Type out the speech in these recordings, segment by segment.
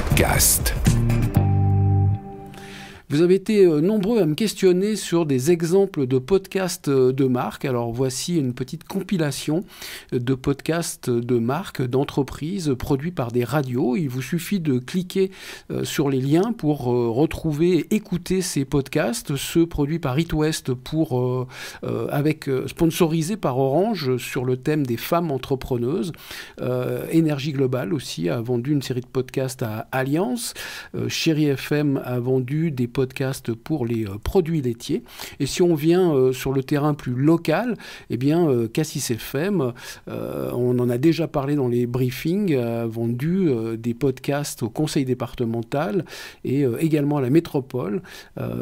podcast. Vous avez été nombreux à me questionner sur des exemples de podcasts de marque. Alors voici une petite compilation de podcasts de marque, d'entreprises produits par des radios. Il vous suffit de cliquer sur les liens pour retrouver et écouter ces podcasts, ceux produits par It West sponsorisés par Orange sur le thème des femmes entrepreneuses. Énergie Globale aussi a vendu une série de podcasts à Allianz. Chéri FM a vendu des podcast pour les produits laitiers. Et si on vient sur le terrain plus local, eh bien Cassis FM, on en a déjà parlé dans les briefings, a vendu des podcasts au conseil départemental et également à la métropole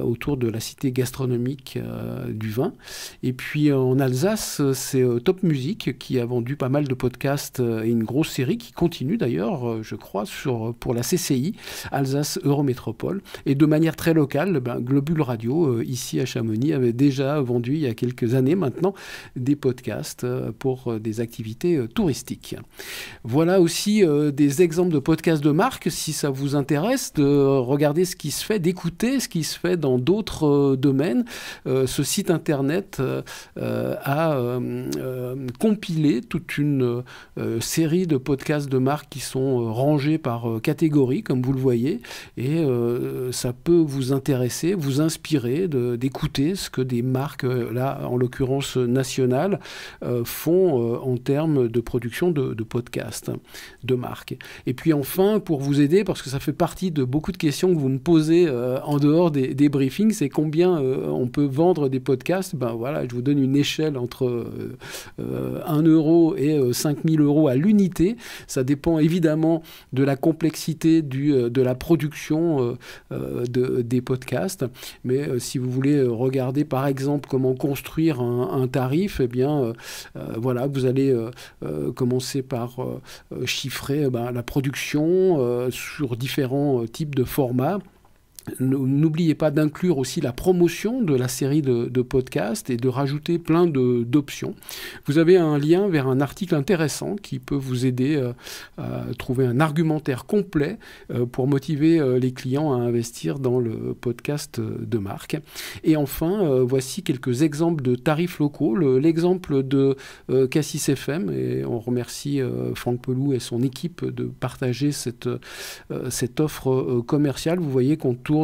autour de la cité gastronomique du vin. Et puis en Alsace, c'est Top Music qui a vendu pas mal de podcasts et une grosse série qui continue d'ailleurs, je crois, pour la CCI, Alsace Eurométropole. Et de manière très locale, Globule Radio, ici à Chamonix, avait déjà vendu il y a quelques années maintenant des podcasts pour des activités touristiques. Voilà aussi des exemples de podcasts de marque, si ça vous intéresse, de regarder ce qui se fait, d'écouter ce qui se fait dans d'autres domaines. Ce site internet a compilé toute une série de podcasts de marque qui sont rangés par catégorie, comme vous le voyez, et ça peut vous intéresser, vous inspirer d'écouter ce que des marques, là en l'occurrence nationales, font en termes de production de podcasts de marque. Et puis enfin, pour vous aider, parce que ça fait partie de beaucoup de questions que vous me posez en dehors des briefings, c'est combien on peut vendre des podcasts. Ben voilà, je vous donne une échelle entre 1 euro et 5 000 euros à l'unité. Ça dépend évidemment de la complexité de la production des podcasts, mais si vous voulez regarder par exemple comment construire un tarif, eh bien voilà, vous allez commencer par chiffrer la production sur différents types de formats. N'oubliez pas d'inclure aussi la promotion de la série de podcasts et de rajouter plein d'options. Vous avez un lien vers un article intéressant qui peut vous aider à trouver un argumentaire complet pour motiver les clients à investir dans le podcast de marque. Et enfin, voici quelques exemples de tarifs locaux. L'exemple de Cassis FM, et on remercie Franck Pelou et son équipe de partager cette offre commerciale. Vous voyez qu'on tourne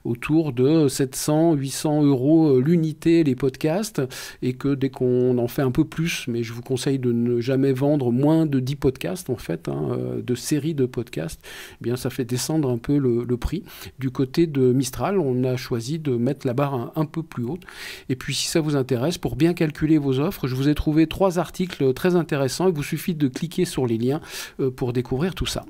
autour de 700-800 euros l'unité les podcasts, et que dès qu'on en fait un peu plus, mais je vous conseille de ne jamais vendre moins de 10 podcasts en fait, de séries de podcasts, eh bien ça fait descendre un peu le prix. Du côté de Mistral, on a choisi de mettre la barre un peu plus haute. Et puis si ça vous intéresse, pour bien calculer vos offres, je vous ai trouvé 3 articles très intéressants. Il vous suffit de cliquer sur les liens pour découvrir tout ça.